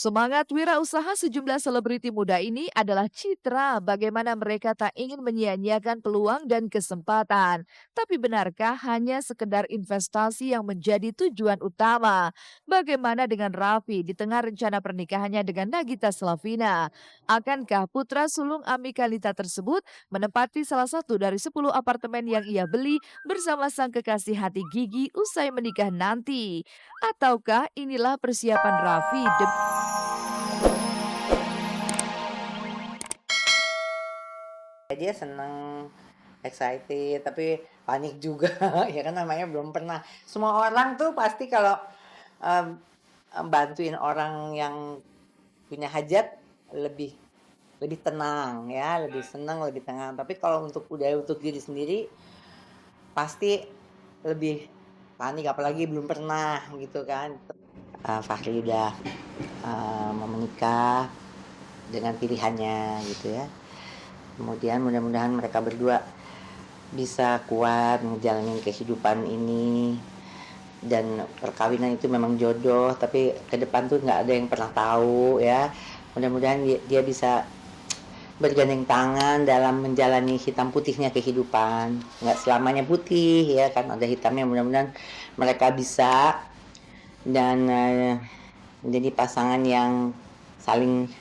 Semangat wirausaha sejumlah selebriti muda ini adalah citra bagaimana mereka tak ingin menyia-nyiakan peluang dan kesempatan. Tapi benarkah hanya sekedar investasi yang menjadi tujuan utama? Bagaimana dengan Raffi di tengah rencana pernikahannya dengan Nagita Slavina? Akankah putra sulung Amika Lita tersebut menempati salah satu dari 10 apartemen yang ia beli bersama sang kekasih hati Gigi usai menikah nanti? Ataukah inilah persiapan Raffi demi Dia seneng, excited, tapi panik juga, ya kan namanya belum pernah. Semua orang tuh pasti kalau, mmm, bantuin orang yang punya hajat lebih lebih tenang ya, lebih senang, lebih tenang. Tapi kalau untuk diri sendiri, pasti lebih panik, apalagi belum pernah gitu kan. Fahri udah, mau menikah dengan pilihannya gitu ya. Kemudian mudah-mudahan mereka berdua bisa kuat ngejalanin kehidupan ini, dan perkawinan itu memang jodoh, tapi ke depan tuh nggak ada yang pernah tahu ya. Mudah-mudahan dia bisa bergandeng tangan dalam menjalani hitam putihnya kehidupan. Nggak selamanya putih ya kan, ada hitamnya. Mudah-mudahan mereka bisa dan menjadi pasangan yang saling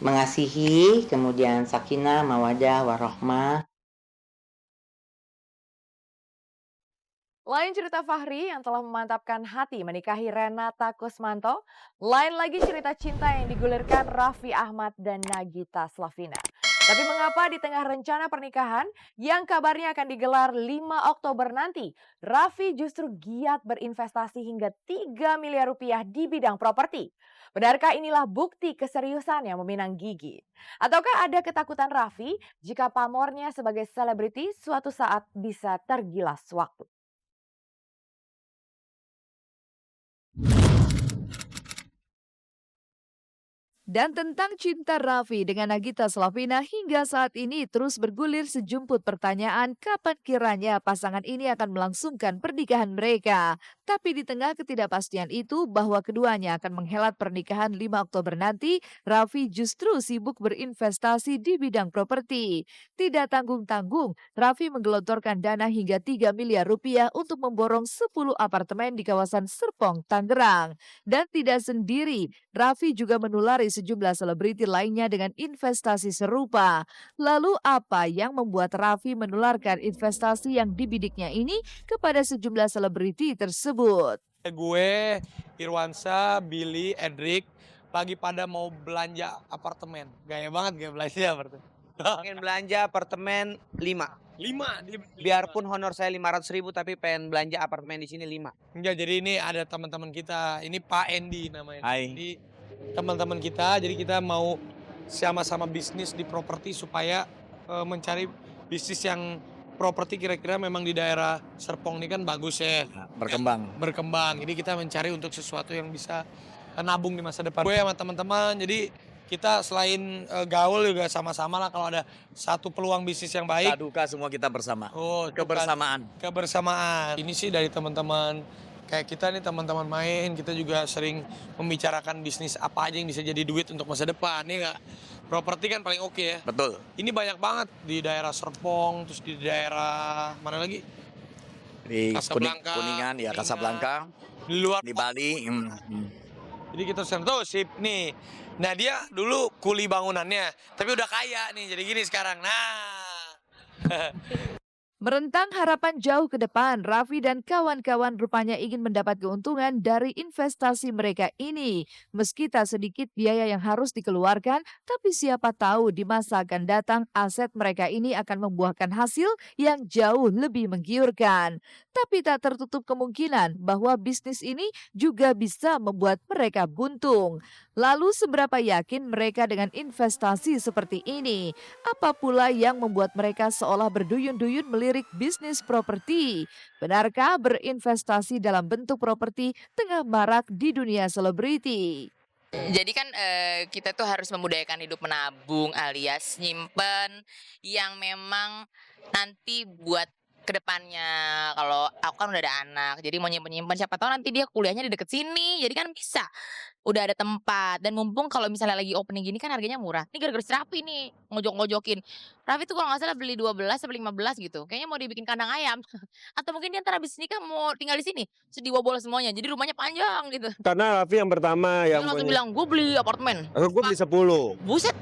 mengasihi, kemudian sakinah, mawadah, warohmah. Lain cerita Fahri yang telah memantapkan hati menikahi Renata Kusmanto, lain lagi cerita cinta yang digulirkan Raffi Ahmad dan Nagita Slavina. Tapi mengapa di tengah rencana pernikahan yang kabarnya akan digelar 5 Oktober nanti, Raffi justru giat berinvestasi hingga 3 miliar rupiah di bidang properti? Benarkah inilah bukti keseriusan yang meminang Gigi? Ataukah ada ketakutan Raffi jika pamornya sebagai selebriti suatu saat bisa tergilas waktu? Dan tentang cinta Raffi dengan Nagita Slavina hingga saat ini terus bergulir sejumput pertanyaan kapan kiranya pasangan ini akan melangsungkan pernikahan mereka. Tapi di tengah ketidakpastian itu bahwa keduanya akan menghelat pernikahan 5 Oktober nanti, Raffi justru sibuk berinvestasi di bidang properti. Tidak tanggung-tanggung, Raffi menggelontorkan dana hingga 3 miliar rupiah untuk memborong 10 apartemen di kawasan Serpong, Tangerang. Dan tidak sendiri, Raffi juga menulari sejumlah selebriti lainnya dengan investasi serupa. Lalu apa yang membuat Raffi menularkan investasi yang dibidiknya ini kepada sejumlah selebriti tersebut? Gue, Irwansyah, Billy, Edric lagi pada mau belanja apartemen. Gaya banget gaya belanja apartemen. Pengen belanja apartemen 5. 5 dia beli. Biarpun honor saya 500.000 tapi pengen belanja apartemen di sini 5. Enggak, jadi ini ada teman-teman kita. Ini Pak Endi namanya. Hai. Jadi teman-teman kita, jadi kita mau sama-sama bisnis di properti supaya mencari bisnis yang properti kira-kira memang di daerah Serpong ini kan bagus ya. Berkembang. Berkembang. Jadi kita mencari untuk sesuatu yang bisa nabung di masa depan. Gue sama teman-teman, jadi kita selain gaul juga sama-sama lah kalau ada satu peluang bisnis yang baik. Duka semua kita bersama. Oh, itu kan Kebersamaan. kebersamaan. Ini sih dari teman-teman kayak kita nih, teman-teman main, kita juga sering membicarakan bisnis apa aja yang bisa jadi duit untuk masa depan, ya nggak? Properti kan paling oke ya. Betul. Ini banyak banget di daerah Serpong, terus di daerah mana lagi? Di Casablanca, Kuningan ya, Kuningan. Casablanca, Di luar. di Bali. Jadi kita sentuh sip nih. Nah dia dulu kuli bangunannya, tapi udah kaya nih, jadi gini sekarang. Nah. Merentang harapan jauh ke depan, Raffi dan kawan-kawan rupanya ingin mendapat keuntungan dari investasi mereka ini. Meski tak sedikit biaya yang harus dikeluarkan, tapi siapa tahu di masa akan datang aset mereka ini akan membuahkan hasil yang jauh lebih menggiurkan. Tapi tak tertutup kemungkinan bahwa bisnis ini juga bisa membuat mereka buntung. Lalu seberapa yakin mereka dengan investasi seperti ini? Apa pula yang membuat mereka seolah berduyun-duyun melirik bisnis properti? Benarkah berinvestasi dalam bentuk properti tengah marak di dunia selebriti? Jadi kan kita tuh harus membudayakan hidup menabung alias nyimpen yang memang nanti buat ke depannya. Kalau aku kan udah ada anak, jadi mau nyimpen-nyimpen siapa tahu nanti dia kuliahnya di deket sini, jadi kan bisa. Udah ada tempat dan mumpung kalau misalnya lagi opening gini kan harganya murah. Ini gara-gara si Raffi nih, ngojok-ngojokin. Raffi tuh kalau nggak salah beli 12 apa 15 gitu, kayaknya mau dibikin kandang ayam. Atau mungkin dia entar habis nikah mau tinggal di sini, terus dibobol semuanya, jadi rumahnya panjang gitu. Karena Raffi yang pertama Dia yang langsung punya. bilang, "Gue beli apartemen." Gue beli 10. Buset,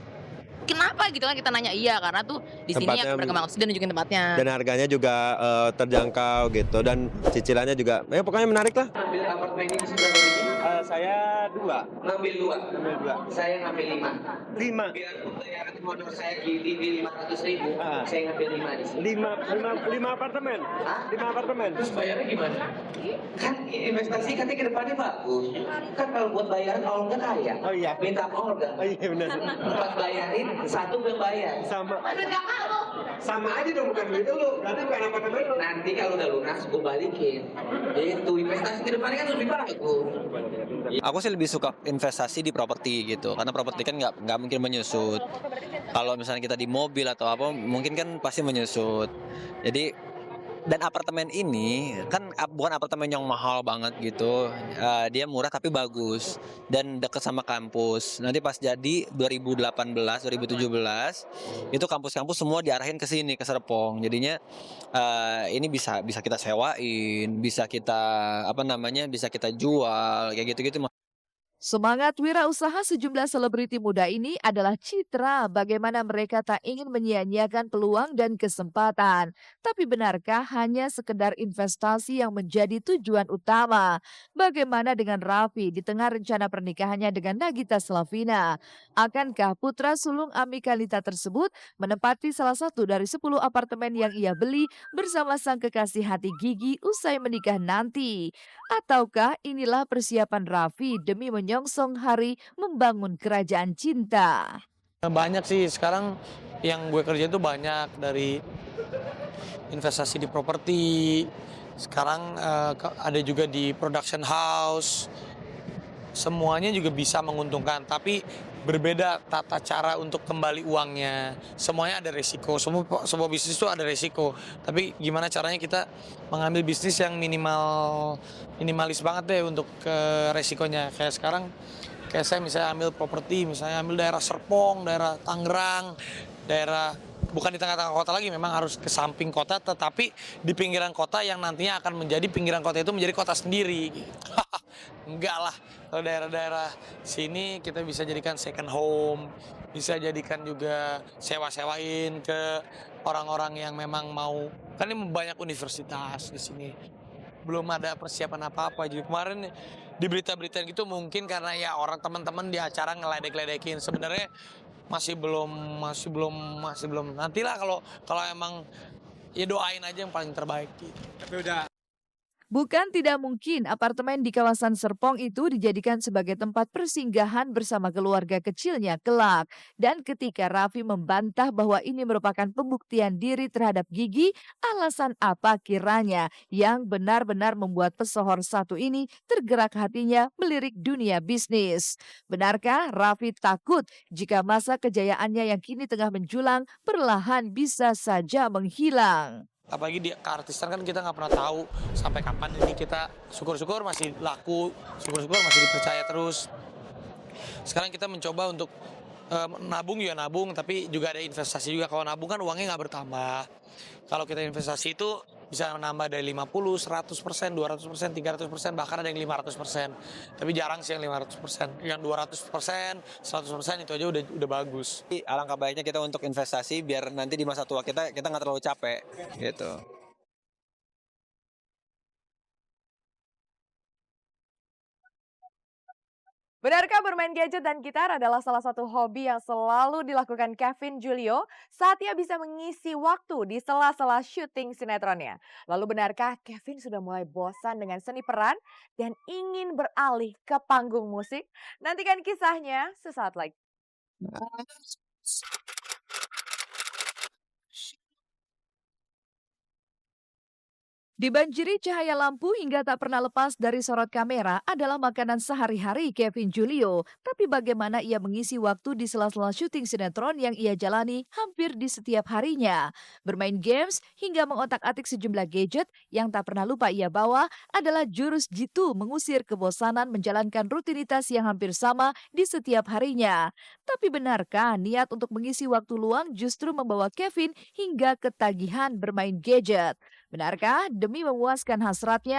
kenapa gitu kan kita nanya, iya karena tuh di sini Tempatnya yang berkembang dia nunjukin tempatnya. dan harganya juga terjangkau gitu dan cicilannya juga pokoknya menarik lah. Ambil apartemen ini seberapa biji? Saya 2. Ngambil 2. Saya ngambil 5. 5. Biar bayaran honor saya di 500.000, saya ngambil 5 di sini. 5 apartemen. 5 apartemen. Terus bayarnya gimana? Kan investasi katanya ke depannya bagus. Kan kalau buat bayaran orang nggak kaya. Oh iya. Minta sama Olga. Oh iya benar. Pas bayarin, satu belum bayar. Sama aja dong, bukan duit lu. Berarti bukan apartemen lu. Nanti kalau udah lunas, gue balikin. Itu investasi ke depannya kan lebih bagus. Aku sih lebih suka investasi di properti gitu, karena properti kan nggak mungkin menyusut. Kalau misalnya kita di mobil atau apa, mungkin kan pasti menyusut. Jadi dan apartemen ini kan bukan apartemen yang mahal banget gitu, dia murah tapi bagus dan dekat sama kampus. Nanti pas jadi 2018, 2017 itu kampus-kampus semua diarahin ke sini ke Serpong. Jadinya ini bisa bisa kita sewain, bisa kita bisa kita jual kayak gitu-gitu. Semangat wirausaha sejumlah selebriti muda ini adalah citra bagaimana mereka tak ingin menyia-nyiakan peluang dan kesempatan. Tapi benarkah hanya sekedar investasi yang menjadi tujuan utama? Bagaimana dengan Raffi di tengah rencana pernikahannya dengan Nagita Slavina? Akankah putra sulung Ami Kalita tersebut menempati salah satu dari 10 apartemen yang ia beli bersama sang kekasih hati Gigi usai menikah nanti? Ataukah inilah persiapan Raffi demi menyongsong hari membangun kerajaan cinta? Banyak sih sekarang yang gue kerja itu banyak dari investasi di properti, sekarang ada juga di production house, semuanya juga bisa menguntungkan, tapi berbeda tata cara untuk kembali uangnya. Semuanya ada resiko, semua bisnis itu ada resiko. Tapi gimana caranya kita mengambil bisnis yang minimalis banget deh untuk ke resikonya. Kayak sekarang, kayak saya misalnya ambil properti, misalnya ambil daerah Serpong, daerah Tangerang, daerah bukan di tengah-tengah kota lagi, memang harus ke samping kota, tetapi di pinggiran kota yang nantinya akan menjadi pinggiran kota itu menjadi kota sendiri. Enggak lah, kalau daerah-daerah sini kita bisa jadikan second home, bisa jadikan juga sewa-sewain ke orang-orang yang memang mau, kan ini banyak universitas di sini. Belum ada persiapan apa-apa, jadi kemarin di berita-berita gitu mungkin karena ya orang teman-teman di acara ngeledek-ledekin, sebenarnya masih belum nantilah kalau emang ya doain aja yang paling terbaik gitu. Tapi udah. Bukan tidak mungkin apartemen di kawasan Serpong itu dijadikan sebagai tempat persinggahan bersama keluarga kecilnya kelak. Dan ketika Raffi membantah bahwa ini merupakan pembuktian diri terhadap Gigi, alasan apa kiranya yang benar-benar membuat pesohor satu ini tergerak hatinya melirik dunia bisnis? Benarkah Raffi takut jika masa kejayaannya yang kini tengah menjulang perlahan bisa saja menghilang? Apalagi di keartisan kan kita nggak pernah tahu sampai kapan ini, kita syukur-syukur masih laku, syukur-syukur masih dipercaya terus. Sekarang kita mencoba untuk nabung ya nabung, tapi juga ada investasi juga. Kalau nabung kan uangnya nggak bertambah. Kalau kita investasi itu bisa menambah dari 50, 100%, 200%, 300%, bahkan ada yang 500%. Tapi jarang sih yang 500%. Yang 200%, 100% itu aja udah bagus. Alangkah baiknya kita untuk investasi biar nanti di masa tua kita nggak terlalu capek gitu. Benarkah bermain gadget dan gitar adalah salah satu hobi yang selalu dilakukan Kevin Julio saat ia bisa mengisi waktu di sela-sela syuting sinetronnya? Lalu benarkah Kevin sudah mulai bosan dengan seni peran dan ingin beralih ke panggung musik? Nantikan kisahnya sesaat lagi. Dibanjiri cahaya lampu hingga tak pernah lepas dari sorot kamera adalah makanan sehari-hari Kevin Julio. Tapi bagaimana ia mengisi waktu di sela-sela syuting sinetron yang ia jalani hampir di setiap harinya? Bermain games hingga mengotak-atik sejumlah gadget yang tak pernah lupa ia bawa adalah jurus jitu mengusir kebosanan menjalankan rutinitas yang hampir sama di setiap harinya. Tapi benarkah niat untuk mengisi waktu luang justru membawa Kevin hingga ketagihan bermain gadget? Benarkah demi memuaskan hasratnya,